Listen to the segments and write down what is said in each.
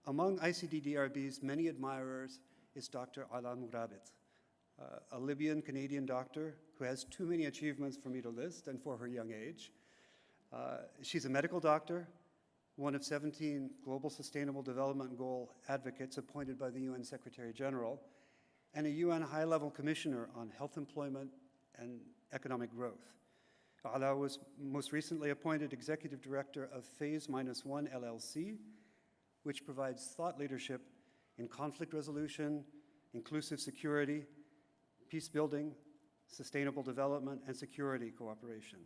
Among ICDDRB's many admirers is Dr. Alaa Murabit, a Libyan-Canadian doctor who has too many achievements for me to list and for her young age. She's a medical doctor, one of 17 Global Sustainable Development Goal advocates appointed by the UN Secretary General, and a UN High-Level Commissioner on Health, Employment, and Economic Growth. Alaa was most recently appointed Executive Director of Phase -1 LLC, which provides thought leadership in conflict resolution, inclusive security, peace building, sustainable development, and security cooperation.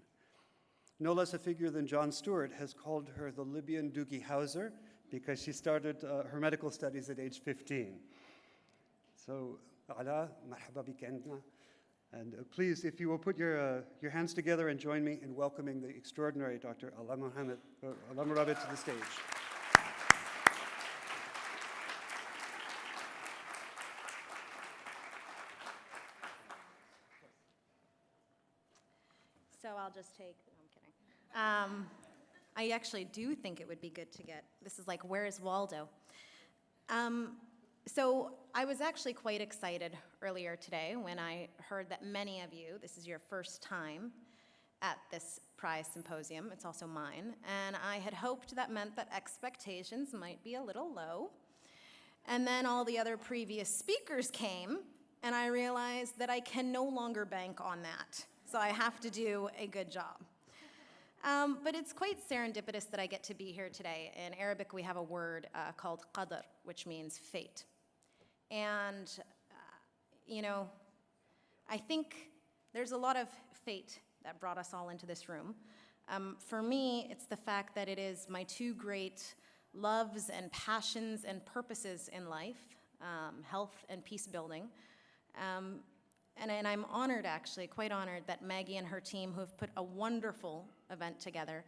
No less a figure than John Stewart has called her the Libyan Doogie Howser because she started her medical studies at age 15. So, Alaa, marhaba bik andna. And please, if you will put your hands together and join me in welcoming the extraordinary Dr. Alaa Murabit to the stage. So I'll just take, no, I'm kidding. I actually do think it would be good to get, this is like, where is Waldo? So I was actually quite excited earlier today when I heard that many of you, this is your first time at this prize symposium, it's also mine, and I had hoped that meant that expectations might be a little low. And then all the other previous speakers came, and I realized that I can no longer bank on that. So I have to do a good job. But it's quite serendipitous that I get to be here today. In Arabic, we have a word called qadr, which means fate. And, you know, I think there's a lot of fate that brought us all into this room. For me, it's the fact that it is my two great loves and passions and purposes in life, health and peace building. And I'm honored, actually, quite honored, that Maggie and her team, who have put a wonderful event together,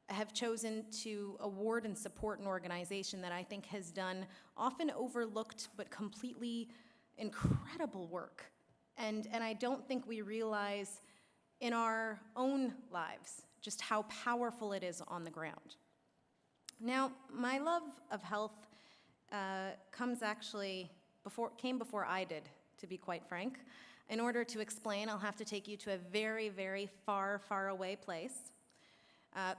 have chosen to award and support an organization that I think has done often overlooked but completely incredible work. And I don't think we realize in our own lives just how powerful it is on the ground. Now, my love of health came before I did, to be quite frank. In order to explain, I'll have to take you to a very, very far, far away place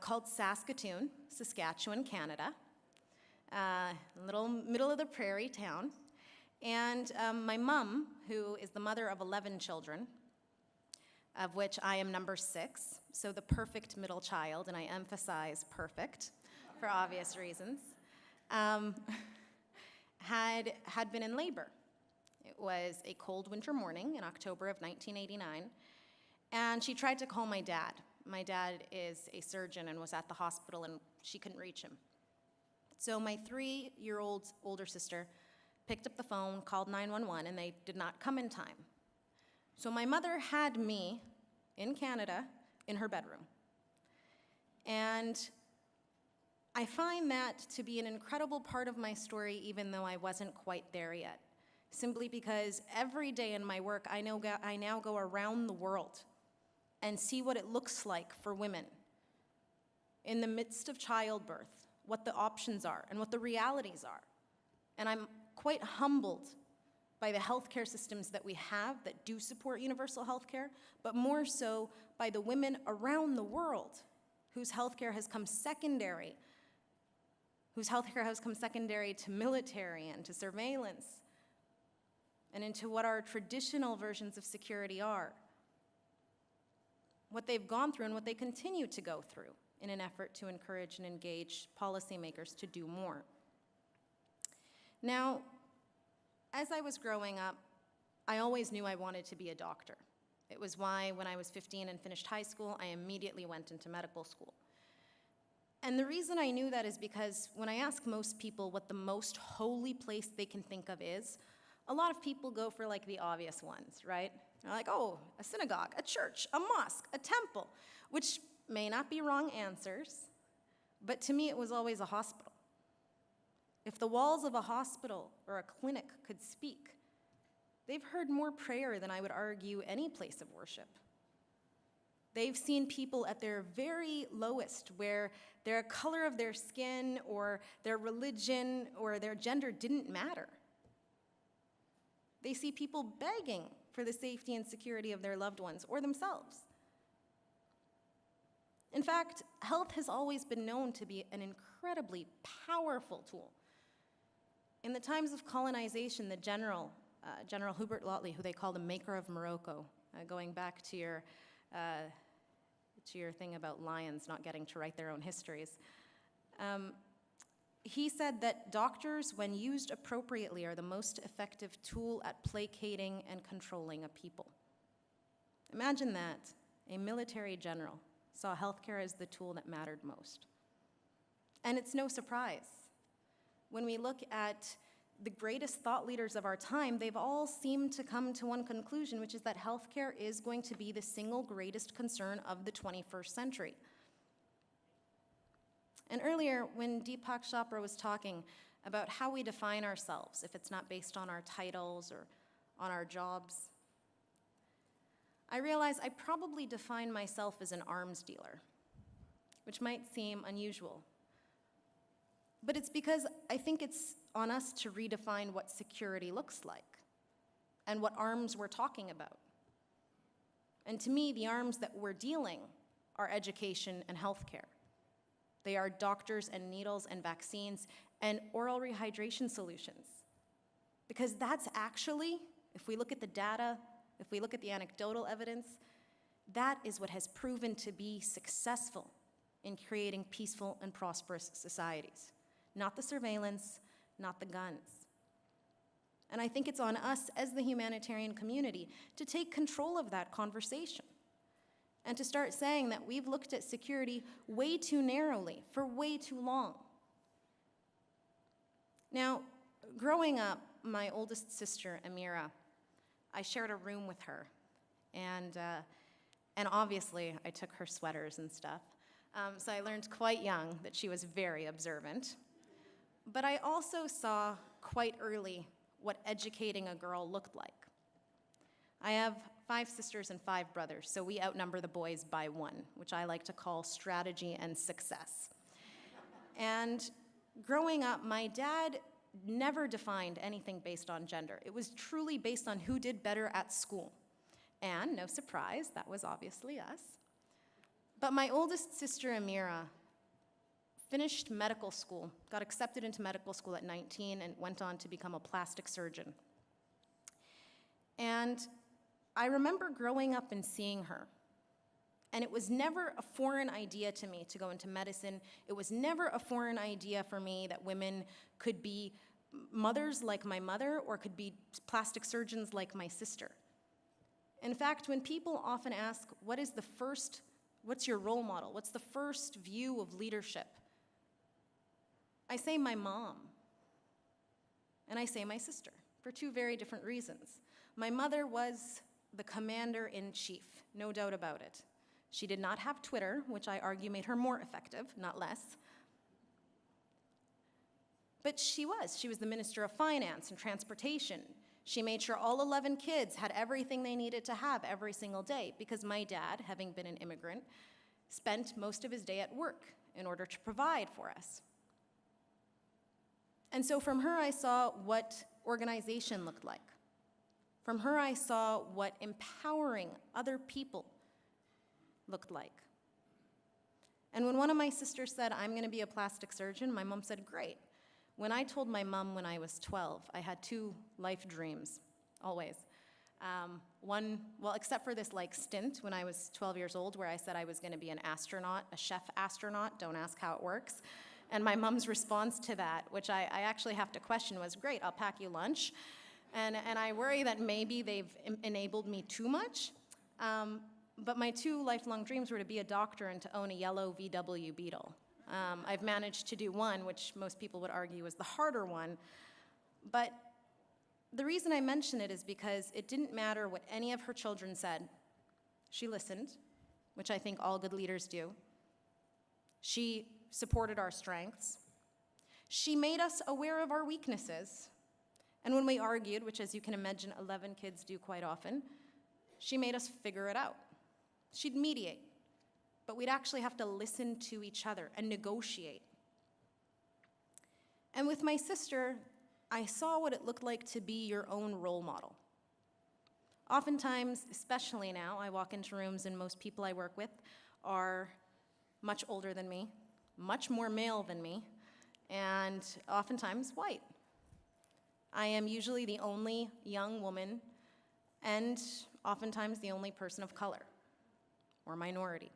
called Saskatoon, Saskatchewan, Canada, little middle of the prairie town. And my mom, who is the mother of 11 children, of which I am number 6, so the perfect middle child, and I emphasize perfect for obvious reasons, had been in labor. It was a cold winter morning in October of 1989, and she tried to call my dad. My dad is a surgeon and was at the hospital, and she couldn't reach him. So my 3-year-old older sister picked up the phone, called 911, and they did not come in time. So my mother had me in Canada in her bedroom. And I find that to be an incredible part of my story, even though I wasn't quite there yet. Simply because every day in my work, I now go around the world and see what it looks like for women in the midst of childbirth, what the options are and what the realities are. And I'm quite humbled by the healthcare systems that we have that do support universal healthcare, but more so by the women around the world whose healthcare has come secondary, to military and to surveillance, and into what our traditional versions of security are, what they've gone through and what they continue to go through in an effort to encourage and engage policymakers to do more. Now, as I was growing up, I always knew I wanted to be a doctor. It was why, when I was 15 and finished high school, I immediately went into medical school. And the reason I knew that is because when I ask most people what the most holy place they can think of is, a lot of people go for like the obvious ones, right? They're like, oh, a synagogue, a church, a mosque, a temple, which may not be wrong answers, but to me it was always a hospital. If the walls of a hospital or a clinic could speak, they've heard more prayer than I would argue any place of worship. They've seen people at their very lowest, where their color of their skin or their religion or their gender didn't matter. They see people begging for the safety and security of their loved ones or themselves. In fact, health has always been known to be an incredibly powerful tool. In the times of colonization, the General Hubert Lotley, who they call the maker of Morocco, going back to your thing about lions not getting to write their own histories, he said that doctors, when used appropriately, are the most effective tool at placating and controlling a people. Imagine that, a military general saw healthcare as the tool that mattered most. And it's no surprise. When we look at the greatest thought leaders of our time, they've all seemed to come to one conclusion, which is that healthcare is going to be the single greatest concern of the 21st century. And earlier, when Deepak Chopra was talking about how we define ourselves, if it's not based on our titles or on our jobs, I realize I probably define myself as an arms dealer, which might seem unusual. But it's because I think it's on us to redefine what security looks like and what arms we're talking about. And to me, the arms that we're dealing are education and healthcare. They are doctors and needles and vaccines and oral rehydration solutions. Because that's actually, if we look at the data, if we look at the anecdotal evidence, that is what has proven to be successful in creating peaceful and prosperous societies. Not the surveillance, not the guns. And I think it's on us as the humanitarian community to take control of that conversation and to start saying that we've looked at security way too narrowly for way too long. Now, growing up, my oldest sister, Amira, I shared a room with her, and obviously I took her sweaters and stuff. So I learned quite young that she was very observant. But I also saw quite early what educating a girl looked like. I have 5 sisters and 5 brothers, so we outnumber the boys by 1, which I like to call strategy and success. And growing up, my dad never defined anything based on gender. It was truly based on who did better at school. And, no surprise, that was obviously us. But my oldest sister, Amira, finished medical school, got accepted into medical school at 19, and went on to become a plastic surgeon. And I remember growing up and seeing her. And it was never a foreign idea to me to go into medicine. It was never a foreign idea for me that women could be mothers like my mother or could be plastic surgeons like my sister. In fact, when people often ask, what's your role model? What's the first view of leadership? I say my mom, and I say my sister, for 2 very different reasons. My mother was the commander-in-chief, no doubt about it. She did not have Twitter, which I argue made her more effective, not less. But she was the Minister of Finance and Transportation. She made sure all 11 kids had everything they needed to have every single day, because my dad, having been an immigrant, spent most of his day at work in order to provide for us. And so from her, I saw what organization looked like. From her, I saw what empowering other people looked like. And when one of my sisters said, I'm going to be a plastic surgeon, my mom said, great. When I told my mom when I was 12, I had 2 life dreams, always. One, well, except for this stint when I was 12 years old where I said I was going to be an astronaut, a chef astronaut, don't ask how it works. And my mom's response to that, which I actually have to question, was, great, I'll pack you lunch. And I worry that maybe they've enabled me too much. But my 2 lifelong dreams were to be a doctor and to own a yellow VW Beetle. I've managed to do one, which most people would argue is the harder one. But the reason I mention it is because it didn't matter what any of her children said. She listened, which I think all good leaders do. She supported our strengths. She made us aware of our weaknesses. And when we argued, which as you can imagine 11 kids do quite often, she made us figure it out. She'd mediate, but we'd actually have to listen to each other and negotiate. And with my sister, I saw what it looked like to be your own role model. Oftentimes, especially now, I walk into rooms and most people I work with are much older than me, much more male than me, and oftentimes white. I am usually the only young woman and oftentimes the only person of color or minority.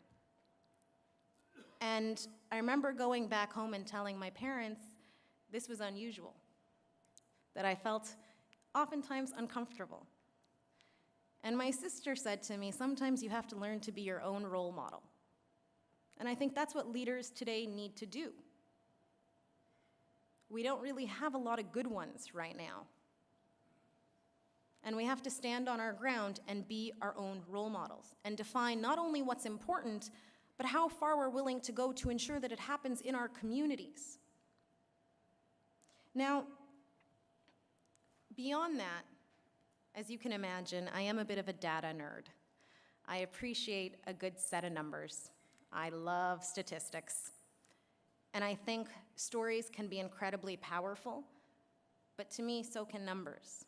And I remember going back home and telling my parents this was unusual, that I felt oftentimes uncomfortable. And my sister said to me, sometimes you have to learn to be your own role model. And I think that's what leaders today need to do. We don't really have a lot of good ones right now. And we have to stand on our ground and be our own role models and define not only what's important, but how far we're willing to go to ensure that it happens in our communities. Now, beyond that, as you can imagine, I am a bit of a data nerd. I appreciate a good set of numbers. I love statistics. And I think stories can be incredibly powerful, but to me, so can numbers.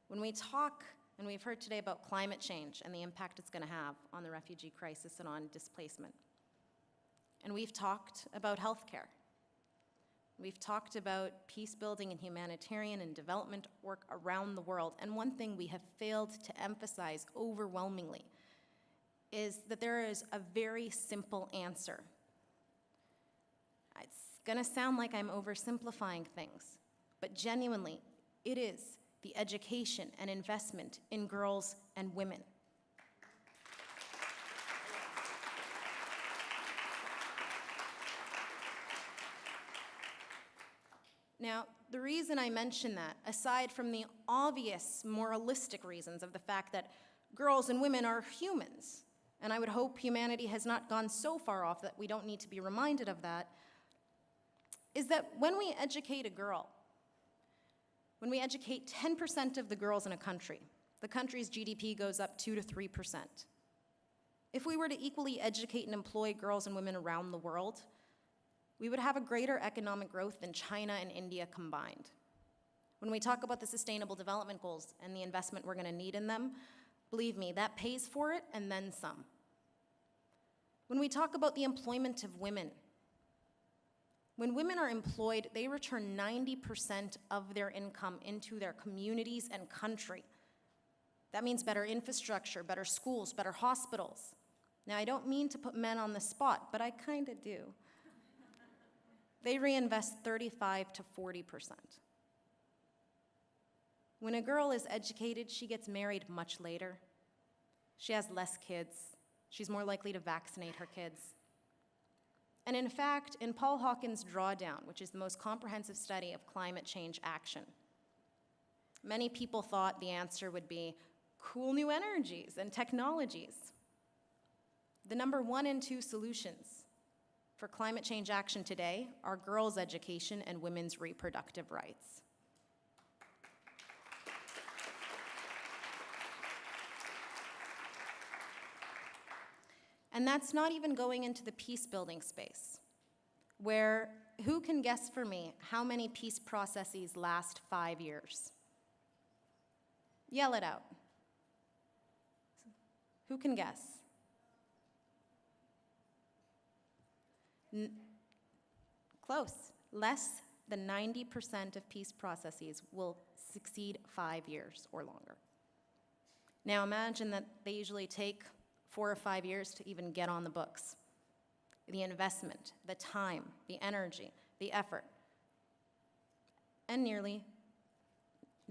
When we talk, and we've heard today about climate change and the impact it's going to have on the refugee crisis and on displacement. And we've talked about healthcare. We've talked about peace building and humanitarian and development work around the world. And one thing we have failed to emphasize overwhelmingly is that there is a very simple answer. It's going to sound like I'm oversimplifying things, but genuinely, it is the education and investment in girls and women. Now, the reason I mention that, aside from the obvious moralistic reasons of the fact that girls and women are humans, and I would hope humanity has not gone so far off that we don't need to be reminded of that, is that when we educate a girl, when we educate 10% of the girls in a country, the country's GDP goes up 2 to 3%. If we were to equally educate and employ girls and women around the world, we would have a greater economic growth than China and India combined. When we talk about the Sustainable Development Goals and the investment we're going to need in them, believe me, that pays for it and then some. When we talk about the employment of women, when women are employed, they return 90% of their income into their communities and country. That means better infrastructure, better schools, better hospitals. Now, I don't mean to put men on the spot, but I kind of do. They reinvest 35 to 40%. When a girl is educated, she gets married much later. She has less kids. She's more likely to vaccinate her kids. And in fact, in Paul Hawken's Drawdown, which is the most comprehensive study of climate change action, many people thought the answer would be cool new energies and technologies. The number 1 and 2 solutions for climate change action today are girls' education and women's reproductive rights. And that's not even going into the peace building space, where who can guess for me how many peace processes last 5 years? Yell it out. Who can guess? Close. Less than 90% of peace processes will succeed 5 years or longer. Now imagine that they usually take 4 or 5 years to even get on the books. The investment, the time, the energy, the effort, and nearly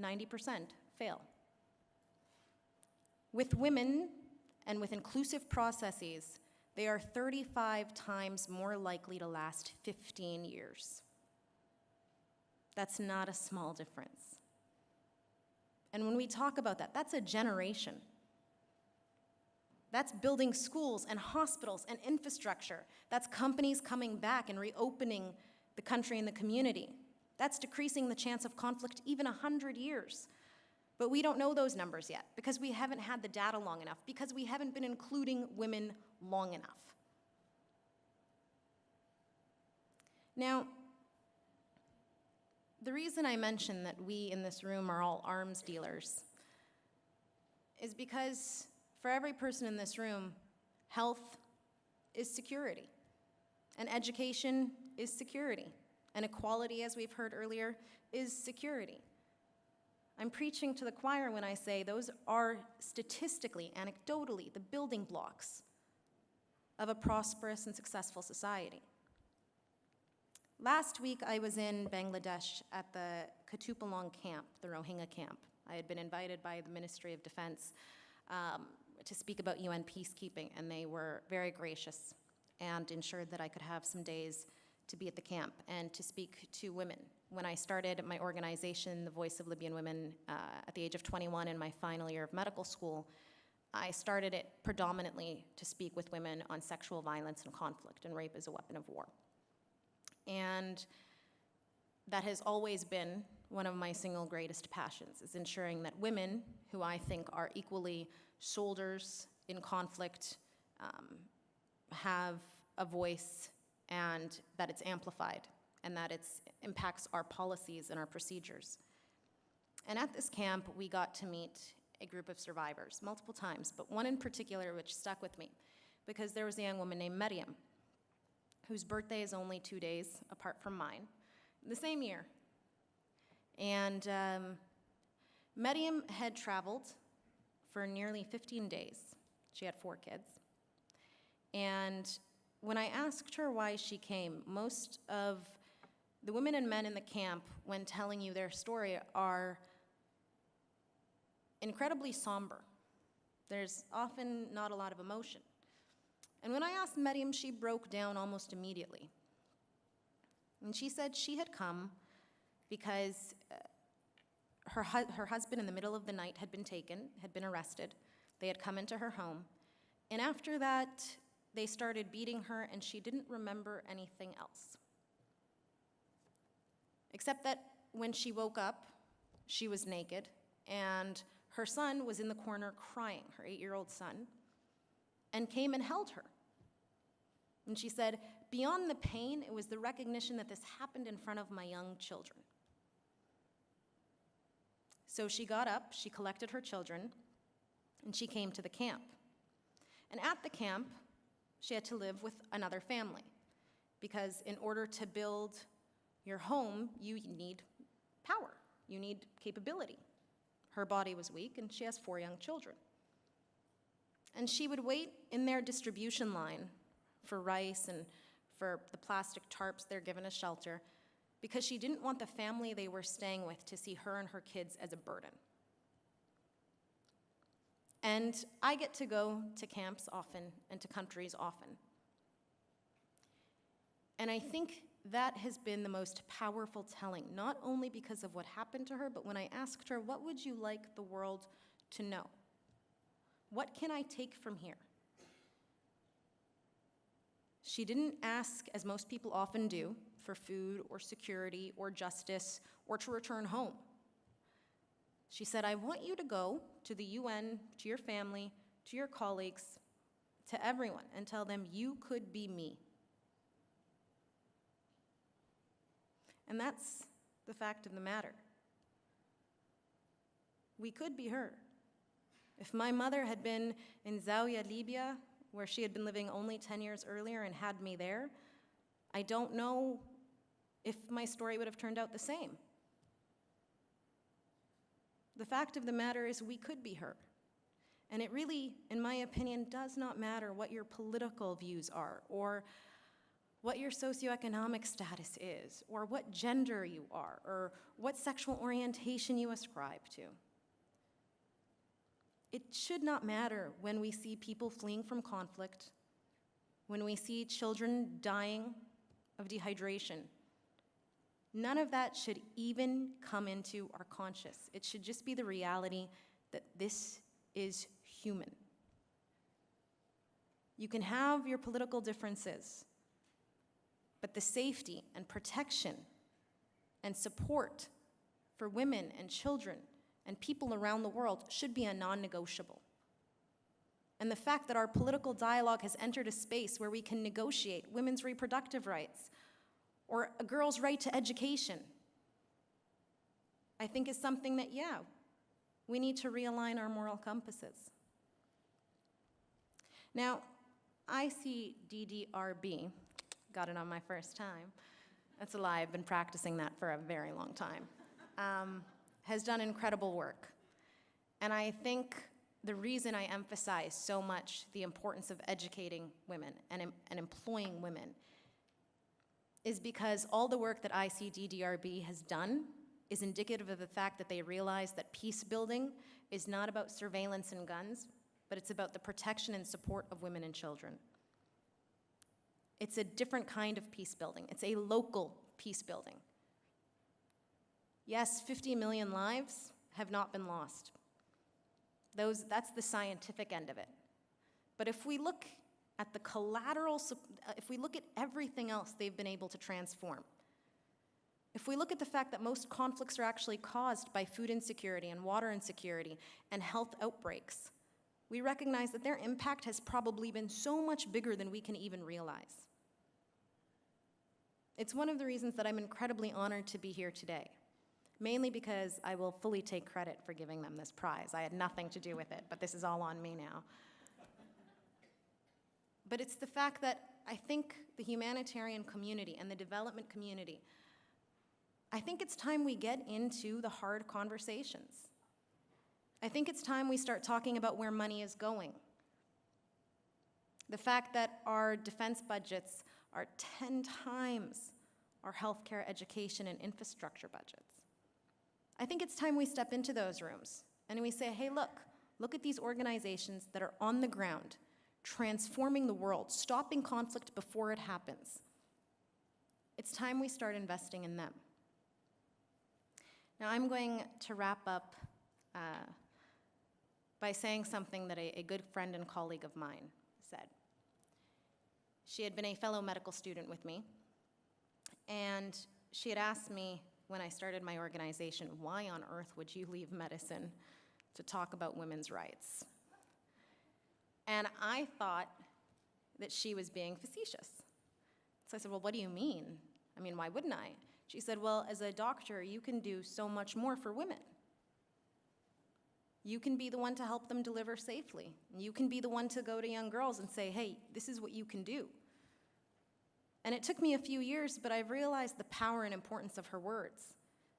90% fail. With women and with inclusive processes, they are 35 times more likely to last 15 years. That's not a small difference. And when we talk about that, that's a generation. That's building schools and hospitals and infrastructure. That's companies coming back and reopening the country and the community. That's decreasing the chance of conflict even 100 years. But we don't know those numbers yet because we haven't had the data long enough, because we haven't been including women long enough. Now, the reason I mention that we in this room are all arms dealers is because for every person in this room, health is security, and education is security, and equality, as we've heard earlier, is security. I'm preaching to the choir when I say those are statistically, anecdotally, the building blocks of a prosperous and successful society. Last week, I was in Bangladesh at the Kutupalong camp, the Rohingya camp. I had been invited by the Ministry of Defense to speak about UN peacekeeping, and they were very gracious and ensured that I could have some days to be at the camp and to speak to women. When I started my organization, The Voice of Libyan Women, at the age of 21 in my final year of medical school, I started it predominantly to speak with women on sexual violence and conflict and rape as a weapon of war. And that has always been one of my single greatest passions, is ensuring that women, who I think are equally soldiers in conflict, have a voice, and that it's amplified, and that it impacts our policies and our procedures. And at this camp, we got to meet a group of survivors multiple times, but one in particular which stuck with me, because there was a young woman named Maryam, whose birthday is only 2 days apart from mine, the same year. And Maryam had traveled for nearly 15 days. She had 4 kids. And when I asked her why she came, most of the women and men in the camp, when telling you their story, are incredibly somber. There's often not a lot of emotion. And when I asked Maryam, she broke down almost immediately. And she said she had come because her husband in the middle of the night had been taken, had been arrested. They had come into her home. And after that, they started beating her, and she didn't remember anything else. Except that when she woke up, she was naked, and her son was in the corner crying, her 8-year-old son, and came and held her. And she said, beyond the pain, it was the recognition that this happened in front of my young children. So she got up, she collected her children, and she came to the camp. And at the camp, she had to live with another family, because in order to build your home, you need power, you need capability. Her body was weak, and she has 4 young children. And she would wait in their distribution line for rice and for the plastic tarps they're given as shelter, because she didn't want the family they were staying with to see her and her kids as a burden. And I get to go to camps often and to countries often. And I think that has been the most powerful telling, not only because of what happened to her, but when I asked her, what would you like the world to know? What can I take from here? She didn't ask, as most people often do, for food or security or justice or to return home. She said, I want you to go to the UN, to your family, to your colleagues, to everyone, and tell them you could be me. And that's the fact of the matter. We could be her. If my mother had been in Zawiya, Libya, where she had been living only 10 years earlier and had me there, I don't know if my story would have turned out the same. The fact of the matter is we could be her. And it really, in my opinion, does not matter what your political views are, or what your socioeconomic status is, or what gender you are, or what sexual orientation you ascribe to. It should not matter when we see people fleeing from conflict, when we see children dying of dehydration. None of that should even come into our conscious. It should just be the reality that this is human. You can have your political differences, but the safety and protection and support for women and children and people around the world should be a non-negotiable. And the fact that our political dialogue has entered a space where we can negotiate women's reproductive rights or a girl's right to education, I think is something that, yeah, we need to realign our moral compasses. Now, ICDDRB, got it on my first time, that's a lie, I've been practicing that for a very long time, has done incredible work. And I think the reason I emphasize so much the importance of educating women and employing women is because all the work that ICDDRB has done is indicative of the fact that they realize that peace building is not about surveillance and guns, but it's about the protection and support of women and children. It's a different kind of peace building. It's a local peace building. Yes, 50 million lives have not been lost. That's the scientific end of it. But if we look at the collateral, if we look at everything else they've been able to transform, if we look at the fact that most conflicts are actually caused by food insecurity and water insecurity and health outbreaks, we recognize that their impact has probably been so much bigger than we can even realize. It's one of the reasons that I'm incredibly honored to be here today, mainly because I will fully take credit for giving them this prize. I had nothing to do with it, but this is all on me now. But it's the fact that I think the humanitarian community and the development community, I think it's time we get into the hard conversations. I think it's time we start talking about where money is going. The fact that our defense budgets are 10 times our healthcare, education, and infrastructure budgets. I think it's time we step into those rooms and we say, hey, look at these organizations that are on the ground, transforming the world, stopping conflict before it happens. It's time we start investing in them. Now, I'm going to wrap up by saying something that a good friend and colleague of mine said. She had been a fellow medical student with me, and she had asked me when I started my organization, why on earth would you leave medicine to talk about women's rights? And I thought that she was being facetious. So I said, well, what do you mean? I mean, why wouldn't I? She said, well, as a doctor, you can do so much more for women. You can be the one to help them deliver safely. You can be the one to go to young girls and say, hey, this is what you can do. And it took me a few years, but I've realized the power and importance of her words,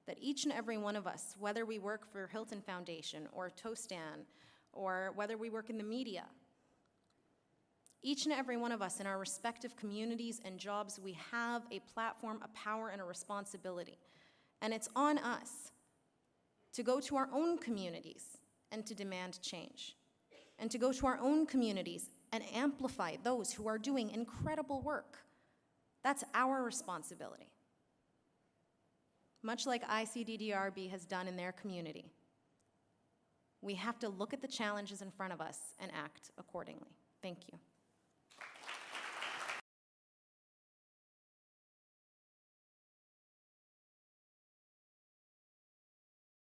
that each and every one of us, whether we work for Hilton Foundation or Tostan, or whether we work in the media, each and every one of us in our respective communities and jobs, we have a platform, a power, and a responsibility. And it's on us to go to our own communities and to demand change, and to go to our own communities and amplify those who are doing incredible work. That's our responsibility. Much like ICDDRB has done in their community, we have to look at the challenges in front of us and act accordingly. Thank you.